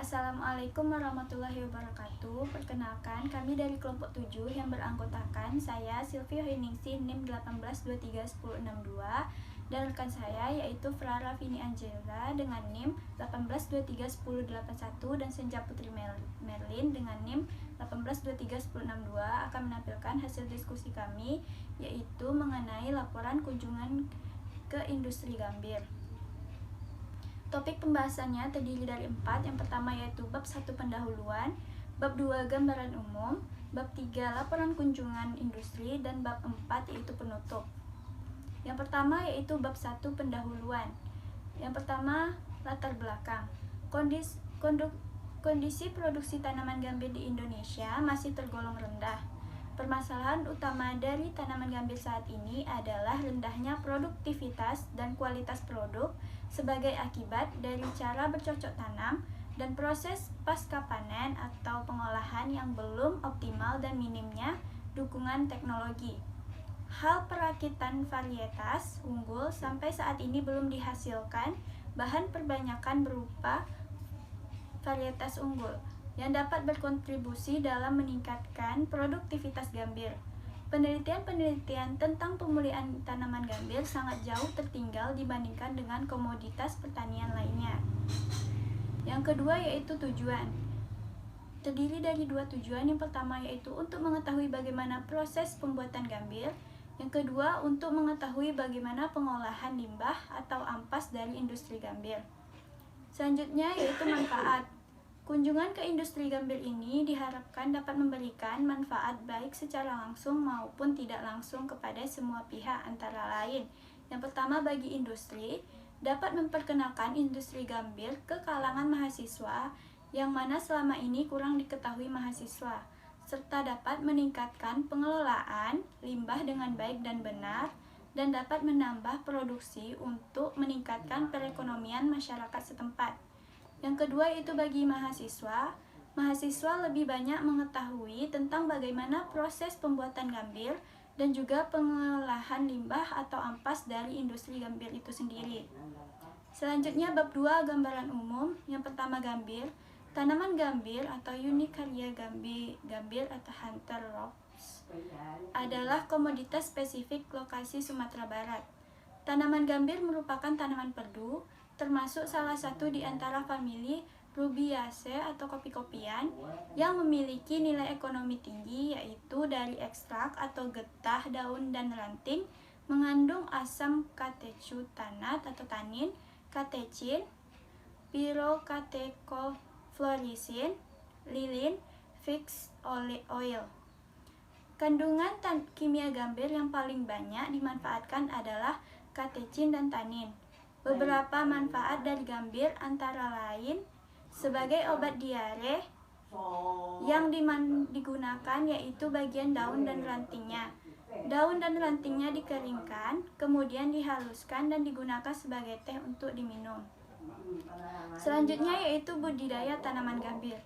Assalamualaikum warahmatullahi wabarakatuh. Perkenalkan, kami dari kelompok 7 yang beranggotakan saya Sylvia Heningsi NIM 18231062 dan rekan saya yaitu Frara Vini Angela dengan NIM 18231081 dan Senja Putri Merlin dengan NIM 18231062 akan menampilkan hasil diskusi kami yaitu mengenai laporan kunjungan ke industri Gambir. Topik pembahasannya terdiri dari 4. Yang pertama yaitu bab 1 pendahuluan, bab 2 gambaran umum, bab 3 laporan kunjungan industri, dan bab 4 yaitu penutup. Yang pertama yaitu bab 1 pendahuluan. Yang pertama, latar belakang. Kondisi produksi tanaman gambir di Indonesia masih tergolong rendah. Permasalahan utama dari tanaman gambir saat ini adalah rendahnya produktivitas dan kualitas produk sebagai akibat dari cara bercocok tanam dan proses pasca panen atau pengolahan yang belum optimal dan minimnya dukungan teknologi. Hal perakitan varietas unggul sampai saat ini belum dihasilkan, bahan perbanyakan berupa varietas unggul yang dapat berkontribusi dalam meningkatkan produktivitas gambir. Penelitian-penelitian tentang pemulihan tanaman gambir sangat jauh tertinggal dibandingkan dengan komoditas pertanian lainnya. Yang kedua yaitu tujuan. Terdiri dari 2 tujuan. Yang pertama yaitu untuk mengetahui bagaimana proses pembuatan gambir. Yang kedua untuk mengetahui bagaimana pengolahan limbah atau ampas dari industri gambir. Selanjutnya yaitu manfaat. Kunjungan ke industri gambir ini diharapkan dapat memberikan manfaat baik secara langsung maupun tidak langsung kepada semua pihak, antara lain. Yang pertama bagi industri, dapat memperkenalkan industri gambir ke kalangan mahasiswa yang mana selama ini kurang diketahui mahasiswa, serta dapat meningkatkan pengelolaan limbah dengan baik dan benar, dan dapat menambah produksi untuk meningkatkan perekonomian masyarakat setempat. Yang kedua itu bagi mahasiswa lebih banyak mengetahui tentang bagaimana proses pembuatan gambir dan juga pengolahan limbah atau ampas dari industri gambir itu sendiri. Selanjutnya bab 2 gambaran umum. Yang pertama gambir. Tanaman gambir atau Unicaria gambir atau Hunter Rose adalah komoditas spesifik lokasi Sumatera Barat. Tanaman gambir merupakan tanaman perdu, termasuk salah satu di antara famili Rubiaceae atau kopi-kopian yang memiliki nilai ekonomi tinggi, yaitu dari ekstrak atau getah daun dan ranting mengandung asam katechutanat atau tanin, katechin, pyrocatechofluorescein, lilin, fix oil. Kandungan kimia gambir yang paling banyak dimanfaatkan adalah katechin dan tanin. Beberapa manfaat dari gambir antara lain sebagai obat diare yang digunakan yaitu bagian daun dan rantingnya. Daun dan rantingnya dikeringkan, kemudian dihaluskan dan digunakan sebagai teh untuk diminum. Selanjutnya yaitu budidaya tanaman gambir.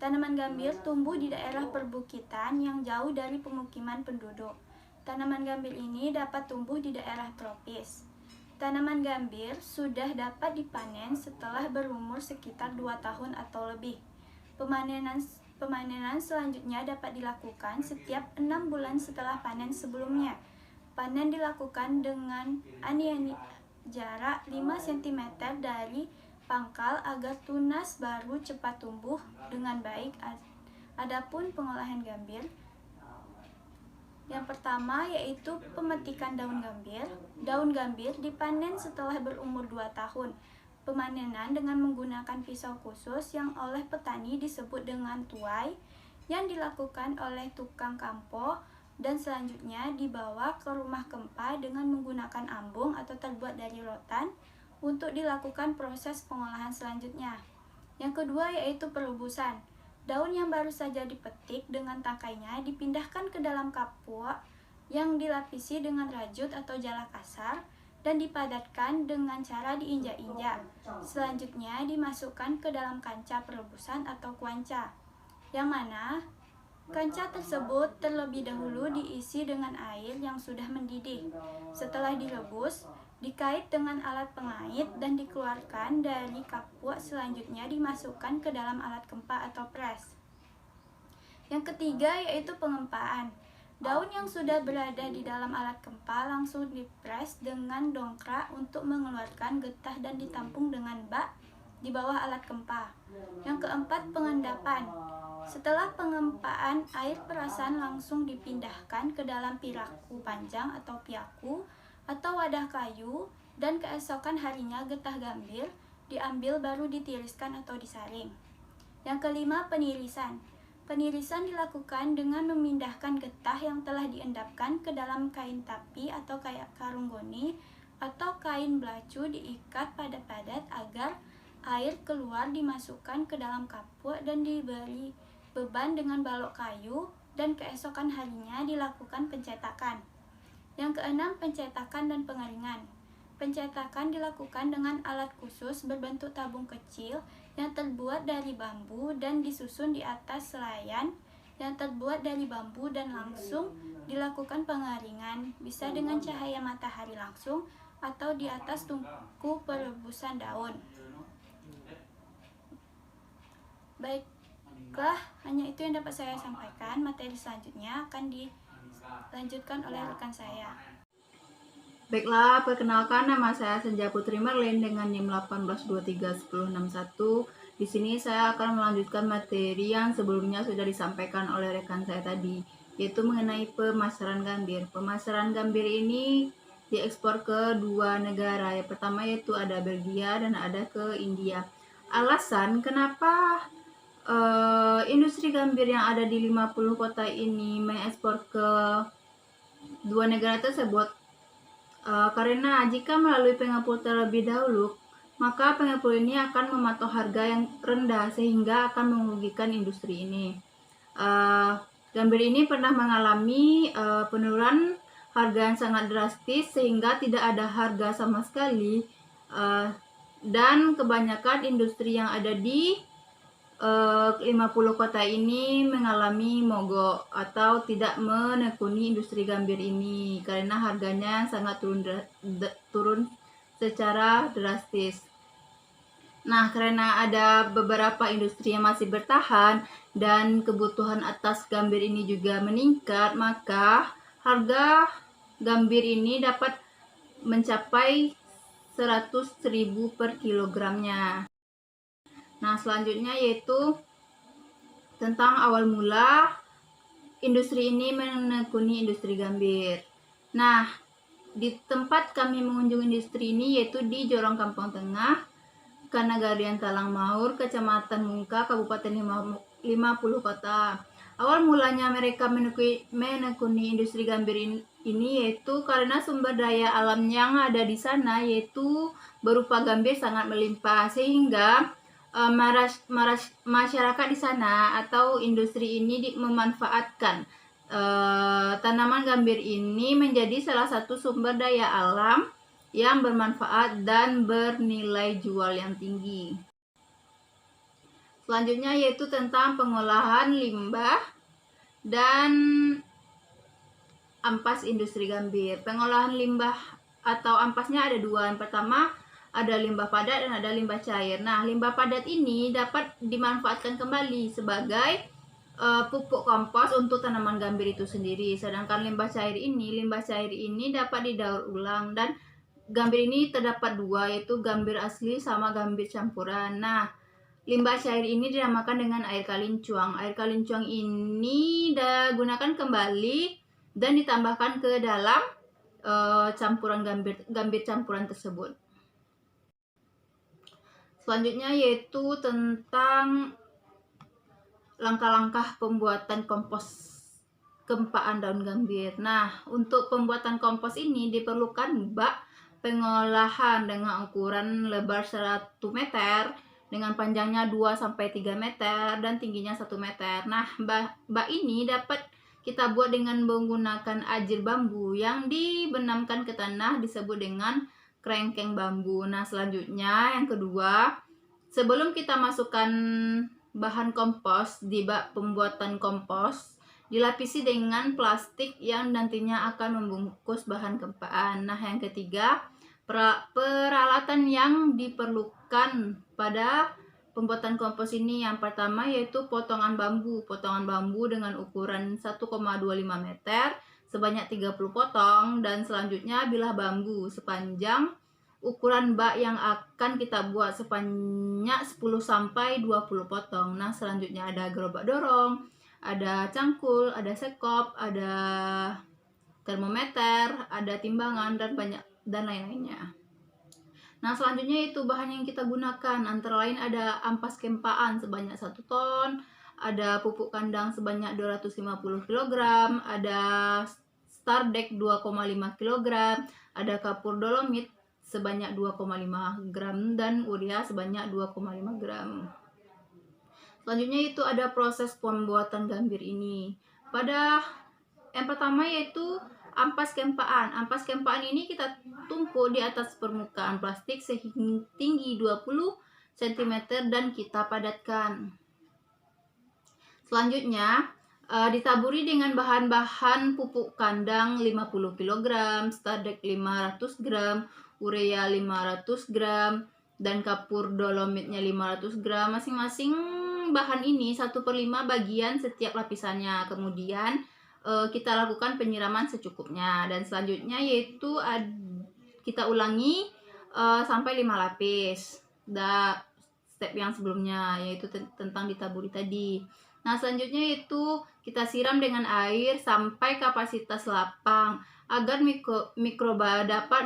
Tanaman gambir tumbuh di daerah perbukitan yang jauh dari pemukiman penduduk. Tanaman gambir ini dapat tumbuh di daerah tropis. Tanaman gambir sudah dapat dipanen setelah berumur sekitar 2 tahun atau lebih. Pemanenan selanjutnya dapat dilakukan setiap 6 bulan setelah panen sebelumnya. Panen dilakukan dengan jarak 5 cm dari pangkal agar tunas baru cepat tumbuh dengan baik. Adapun pengolahan gambir, yang pertama yaitu pemetikan daun gambir. Daun gambir dipanen setelah berumur 2 tahun. Pemanenan dengan menggunakan pisau khusus yang oleh petani disebut dengan tuai, yang dilakukan oleh tukang kampo, dan selanjutnya dibawa ke rumah kempa dengan menggunakan ambung atau terbuat dari rotan untuk dilakukan proses pengolahan selanjutnya. Yang kedua yaitu perebusan. Daun yang baru saja dipetik dengan tangkainya dipindahkan ke dalam kapur yang dilapisi dengan rajut atau jala kasar dan dipadatkan dengan cara diinjak-injak. Selanjutnya dimasukkan ke dalam kancah perebusan atau kuanca, yang mana kancah tersebut terlebih dahulu diisi dengan air yang sudah mendidih. Setelah direbus, dikait dengan alat pengait dan dikeluarkan dari kapuk, selanjutnya dimasukkan ke dalam alat gempa atau pres. Yang ketiga yaitu pengempaan. Daun yang sudah berada di dalam alat gempa langsung dipres dengan dongkrak untuk mengeluarkan getah dan ditampung dengan bak di bawah alat gempa. Yang keempat, pengendapan. Setelah pengempaan, air perasan langsung dipindahkan ke dalam piraku panjang atau piaku atau wadah kayu, dan keesokan harinya getah gambir diambil baru ditiriskan atau disaring. Yang kelima, penirisan. Penirisan dilakukan dengan memindahkan getah yang telah diendapkan ke dalam kain tapi atau kayak karung goni atau kain belacu, diikat padat-padat agar air keluar, dimasukkan ke dalam kapuk dan diberi beban dengan balok kayu, dan keesokan harinya dilakukan pencetakan. Yang keenam, pencetakan dan pengeringan. Pencetakan dilakukan dengan alat khusus berbentuk tabung kecil yang terbuat dari bambu dan disusun di atas selayan yang terbuat dari bambu, dan langsung dilakukan pengeringan, bisa dengan cahaya matahari langsung atau di atas tungku perebusan daun. Baiklah, hanya itu yang dapat saya sampaikan. Materi selanjutnya akan dilanjutkan oleh rekan saya. Baiklah, perkenalkan, nama saya Senja Putri Merlin dengan NIM 18231061. Di sini saya akan melanjutkan materi yang sebelumnya sudah disampaikan oleh rekan saya tadi, yaitu mengenai pemasaran gambir. Pemasaran gambir ini diekspor ke dua negara. Yang pertama yaitu ada Belgia dan ada ke India. Alasan kenapa industri gambir yang ada di 50 kota ini mengekspor ke dua negara tersebut, karena jika melalui pengepul terlebih dahulu, maka pengepul ini akan mematok harga yang rendah sehingga akan merugikan industri ini. Gambir ini pernah mengalami penurunan harga yang sangat drastis sehingga tidak ada harga sama sekali, dan kebanyakan industri yang ada di 50 kota ini mengalami mogok atau tidak menekuni industri gambir ini karena harganya sangat turun secara drastis. Nah, karena ada beberapa industri yang masih bertahan dan kebutuhan atas gambir ini juga meningkat, maka harga gambir ini dapat mencapai 100.000 per kilogramnya. Nah, selanjutnya yaitu tentang awal mula industri ini menekuni industri gambir. Nah, di tempat kami mengunjungi industri ini yaitu di Jorong Kampung Tengah, Kanagarian Talang Maur, Kecamatan Mungka, Kabupaten 50 Kota. Awal mulanya mereka menekuni industri gambir ini yaitu karena sumber daya alam yang ada di sana yaitu berupa gambir sangat melimpah, sehingga masyarakat di sana atau industri ini memanfaatkan tanaman gambir ini menjadi salah satu sumber daya alam yang bermanfaat dan bernilai jual yang tinggi. Selanjutnya yaitu tentang pengolahan limbah dan ampas industri gambir. Pengolahan limbah atau ampasnya ada dua. Yang pertama ada limbah padat dan ada limbah cair. Nah, limbah padat ini dapat dimanfaatkan kembali sebagai pupuk kompos untuk tanaman gambir itu sendiri. Sedangkan limbah cair ini dapat didaur ulang, dan gambir ini terdapat dua, yaitu gambir asli sama gambir campuran. Nah, limbah cair ini dinamakan dengan air kalincuang. Air kalincuang ini digunakan kembali dan ditambahkan ke dalam campuran gambir campuran tersebut. Selanjutnya yaitu tentang langkah-langkah pembuatan kompos gempaan daun gambir. Nah, untuk pembuatan kompos ini diperlukan bak pengolahan dengan ukuran lebar 1 meter dengan panjangnya 2-3 meter dan tingginya 1 meter. Nah, bak ini dapat kita buat dengan menggunakan ajir bambu yang dibenamkan ke tanah, disebut dengan kerengkeng bambu. Nah, selanjutnya yang kedua, sebelum kita masukkan bahan kompos di bak pembuatan kompos, dilapisi dengan plastik yang nantinya akan membungkus bahan gempaan. Nah, yang ketiga, Peralatan yang diperlukan pada pembuatan kompos ini yang pertama yaitu potongan bambu dengan ukuran 1,25 meter sebanyak 30 potong, dan selanjutnya bilah bambu sepanjang ukuran bak yang akan kita buat sebanyak 10 sampai 20 potong. Nah, selanjutnya ada gerobak dorong, ada cangkul, ada sekop, ada termometer, ada timbangan dan lain-lainnya. Nah, selanjutnya itu bahan yang kita gunakan antara lain ada ampas kempaan sebanyak 1 ton, ada pupuk kandang sebanyak 250 kg, ada Stardeck 2,5 kg, ada kapur dolomit sebanyak 2,5 gram dan urea sebanyak 2,5 gram. Selanjutnya itu ada proses pembuatan gambir ini. Yang pertama yaitu ampas kempaan. Ampas kempaan ini kita tumpuk di atas permukaan plastik setinggi 20 cm dan kita padatkan. Selanjutnya ditaburi dengan bahan-bahan pupuk kandang 50 kg, Stardeck 500 gram, urea 500 gram, dan kapur dolomitnya 500 gram. Masing-masing bahan ini 1/5 bagian setiap lapisannya. Kemudian kita lakukan penyiraman secukupnya, dan selanjutnya yaitu kita ulangi sampai 5 lapis step yang sebelumnya, yaitu tentang ditaburi tadi. Nah, selanjutnya yaitu kita siram dengan air sampai kapasitas lapang agar mikroba dapat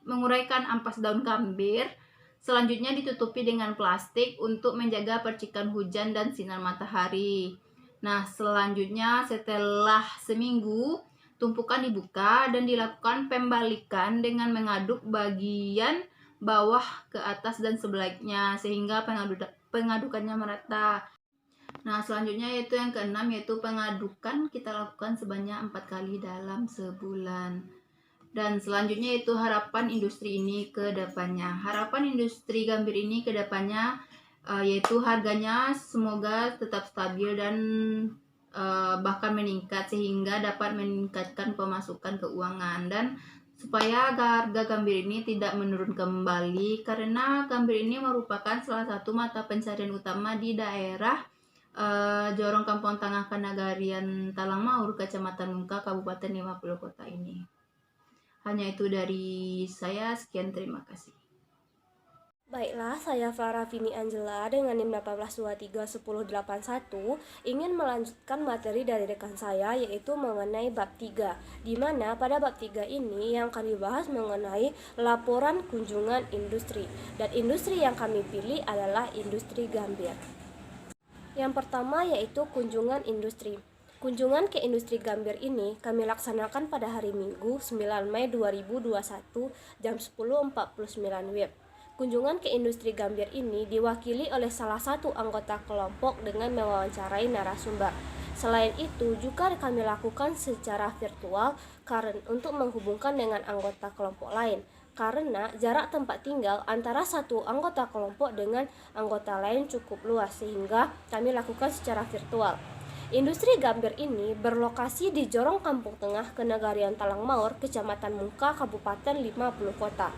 menguraikan ampas daun gambir. Selanjutnya ditutupi dengan plastik untuk menjaga percikan hujan dan sinar matahari. Nah, selanjutnya setelah seminggu, tumpukan dibuka dan dilakukan pembalikan dengan mengaduk bagian bawah ke atas dan sebaliknya sehingga pengadukannya merata. Nah, selanjutnya yaitu yang keenam, yaitu pengadukan kita lakukan sebanyak 4 kali dalam sebulan. Dan selanjutnya itu harapan industri ini ke depannya. Harapan industri gambir ini ke depannya yaitu harganya semoga tetap stabil dan bahkan meningkat sehingga dapat meningkatkan pemasukan keuangan, dan supaya harga gambir ini tidak menurun kembali karena gambir ini merupakan salah satu mata pencarian utama di daerah Jorong Kampung Tengah Kenagarian Talangmaur, Kecamatan Mungka, Kabupaten 50 Kota ini. Hanya itu dari saya, sekian, terima kasih. Baiklah, saya Farah Vini Angela dengan NIM 18231081 ingin melanjutkan materi dari rekan saya, yaitu mengenai bab 3, di mana pada bab 3 ini yang kami bahas mengenai laporan kunjungan industri, dan industri yang kami pilih adalah industri gambir. Yang pertama yaitu kunjungan industri. Kunjungan ke industri gambir ini kami laksanakan pada hari Minggu 9 Mei 2021 jam 10.49 WIB. Kunjungan ke industri gambir ini diwakili oleh salah satu anggota kelompok dengan mewawancarai narasumber. Selain itu juga kami lakukan secara virtual untuk menghubungkan dengan anggota kelompok lain, karena jarak tempat tinggal antara satu anggota kelompok dengan anggota lain cukup luas sehingga kami lakukan secara virtual. Industri gambir ini berlokasi di Jorong Kampung Tengah Kenagarian Talangmaur, Kecamatan Mungka, Kabupaten 50 Kota.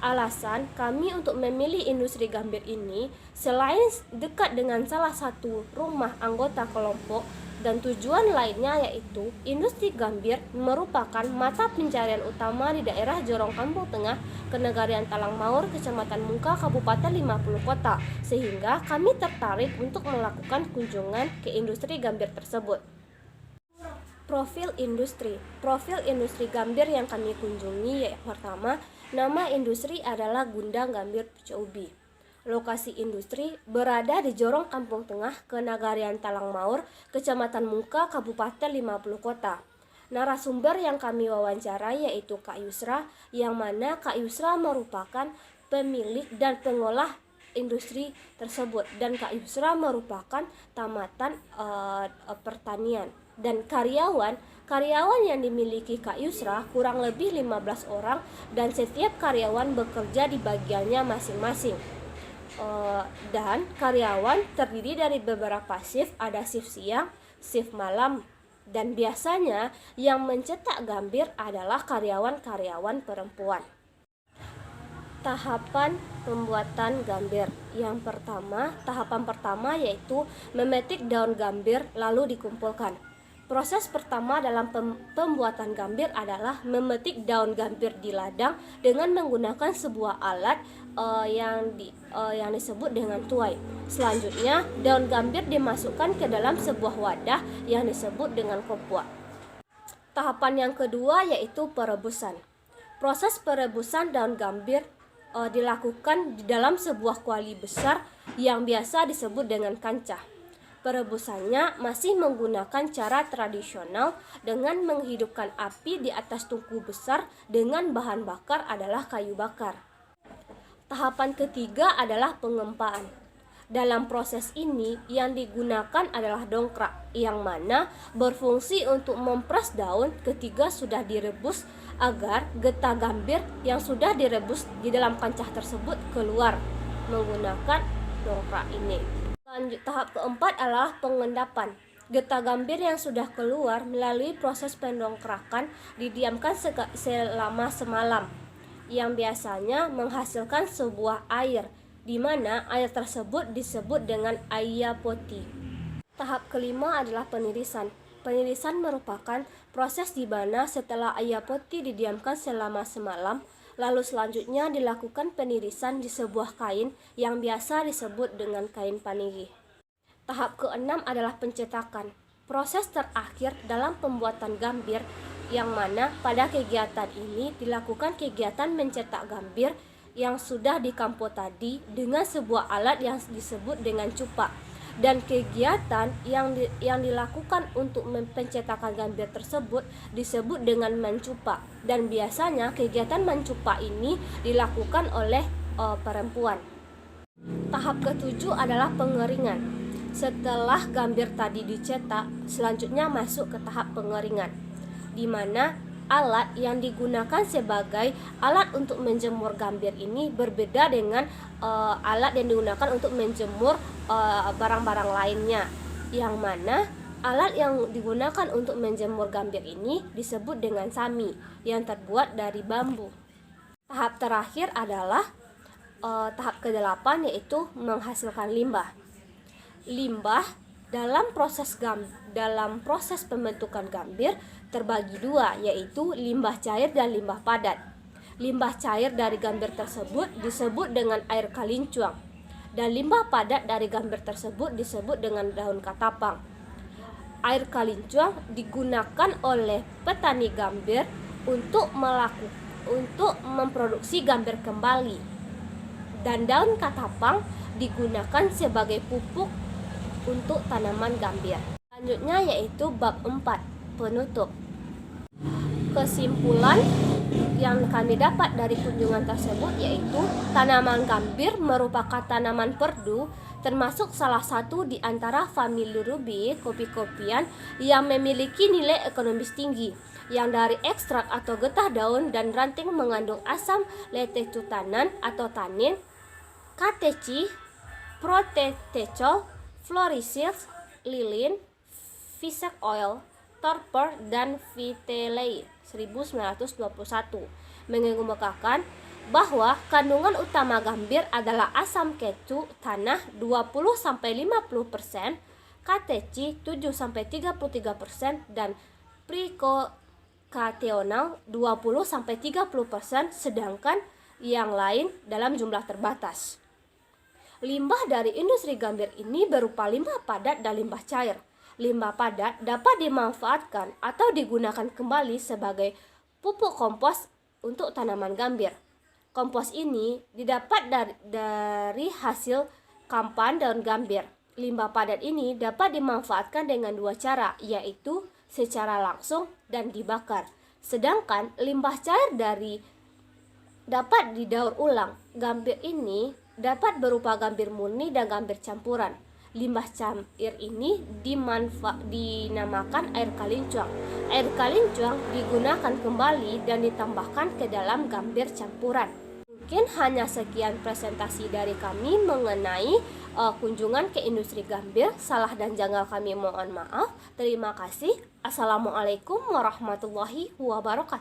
Alasan kami untuk memilih industri gambir ini selain dekat dengan salah satu rumah anggota kelompok, dan tujuan lainnya yaitu industri gambir merupakan mata pencarian utama di daerah Jorong Kampung Tengah Kenagarian Talangmaur, Kecamatan Mungka, Kabupaten 50 Kota, sehingga kami tertarik untuk melakukan kunjungan ke industri gambir tersebut. Profil industri gambir yang kami kunjungi yaitu pertama, nama industri adalah Gundang Gambir Pucuk Ubi. Lokasi industri berada di Jorong Kampung Tengah Kenagarian Talangmaur, Kecamatan Mungka, Kabupaten 50 Kota. Narasumber yang kami wawancarai yaitu Kak Yusra, yang mana Kak Yusra merupakan pemilik dan pengolah industri tersebut, dan Kak Yusra merupakan tamatan pertanian. Dan karyawan yang dimiliki Kak Yusra kurang lebih 15 orang, dan setiap karyawan bekerja di bagiannya masing-masing. Dan karyawan terdiri dari beberapa shift, ada shift siang, shift malam, dan biasanya yang mencetak gambir adalah karyawan-karyawan perempuan. Tahapan pembuatan gambir. Tahapan pertama yaitu memetik daun gambir lalu dikumpulkan. Proses pertama dalam pembuatan gambir adalah memetik daun gambir di ladang dengan menggunakan sebuah alat yang disebut dengan tuai. Selanjutnya, daun gambir dimasukkan ke dalam sebuah wadah yang disebut dengan kompuat. Tahapan yang kedua yaitu perebusan. Proses perebusan daun gambir dilakukan di dalam sebuah kuali besar yang biasa disebut dengan kancah. Perebusannya masih menggunakan cara tradisional dengan menghidupkan api di atas tungku besar dengan bahan bakar adalah kayu bakar. Tahapan ketiga adalah pengempaan. Dalam proses ini yang digunakan adalah dongkrak yang mana berfungsi untuk mempres daun ketika sudah direbus agar getah gambir yang sudah direbus di dalam kancah tersebut keluar menggunakan dongkrak ini. Tahap keempat adalah pengendapan. Getah gambir yang sudah keluar melalui proses pendongkrakan didiamkan selama semalam, yang biasanya menghasilkan sebuah air, di mana air tersebut disebut dengan ayapoti. Tahap kelima adalah penirisan. Penirisan merupakan proses di mana setelah ayapoti didiamkan selama semalam, lalu selanjutnya dilakukan penirisan di sebuah kain yang biasa disebut dengan kain panigi. Tahap keenam adalah pencetakan. Proses terakhir dalam pembuatan gambir yang mana pada kegiatan ini dilakukan kegiatan mencetak gambir yang sudah dikampo tadi dengan sebuah alat yang disebut dengan cupak. Dan kegiatan yang dilakukan untuk pencetakan gambir tersebut disebut dengan mencupak, dan biasanya kegiatan mencupak ini dilakukan oleh perempuan. Tahap ketujuh adalah pengeringan. Setelah gambir tadi dicetak, selanjutnya masuk ke tahap pengeringan, di mana alat yang digunakan sebagai alat untuk menjemur gambir ini berbeda dengan alat yang digunakan untuk menjemur barang-barang lainnya, yang mana alat yang digunakan untuk menjemur gambir ini disebut dengan sami yang terbuat dari bambu. Tahap terakhir adalah tahap ke-8 yaitu menghasilkan limbah. Limbah dalam proses pembentukan gambir terbagi dua, yaitu limbah cair dan limbah padat. Limbah cair dari gambir tersebut disebut dengan air kalincuang, dan limbah padat dari gambir tersebut disebut dengan daun katapang. Air kalincuang digunakan oleh petani gambir untuk memproduksi gambir kembali, dan daun katapang digunakan sebagai pupuk untuk tanaman gambir. Selanjutnya yaitu bab 4, penutup. Kesimpulan yang kami dapat dari kunjungan tersebut yaitu tanaman gambir merupakan tanaman perdu, termasuk salah satu di antara famili rubi kopi-kopian yang memiliki nilai ekonomis tinggi, yang dari ekstrak atau getah daun dan ranting mengandung asam letecutanan atau tanin, kateci, protetecol, florisil, lilin, fisak oil, torpor, dan Vitelei 1921 mengemukakan bahwa kandungan utama gambir adalah asam kecu tanah 20-50%, kateci 7-33%, dan prikokational 20-30%, sedangkan yang lain dalam jumlah terbatas. Limbah dari industri gambir ini berupa limbah padat dan limbah cair. Limbah padat dapat dimanfaatkan atau digunakan kembali sebagai pupuk kompos untuk tanaman gambir. Kompos ini didapat dari hasil kampan daun gambir. Limbah padat ini dapat dimanfaatkan dengan dua cara, yaitu secara langsung dan dibakar. Sedangkan limbah cair dapat didaur ulang. Gambir ini dapat berupa gambir murni dan gambir campuran. Limbah cair ini dinamakan air kalincuang. Air kalincuang digunakan kembali dan ditambahkan ke dalam gambir campuran. Mungkin hanya sekian presentasi dari kami mengenai kunjungan ke industri gambir. Salah dan janggal kami mohon maaf. Terima kasih. Assalamualaikum warahmatullahi wabarakatuh.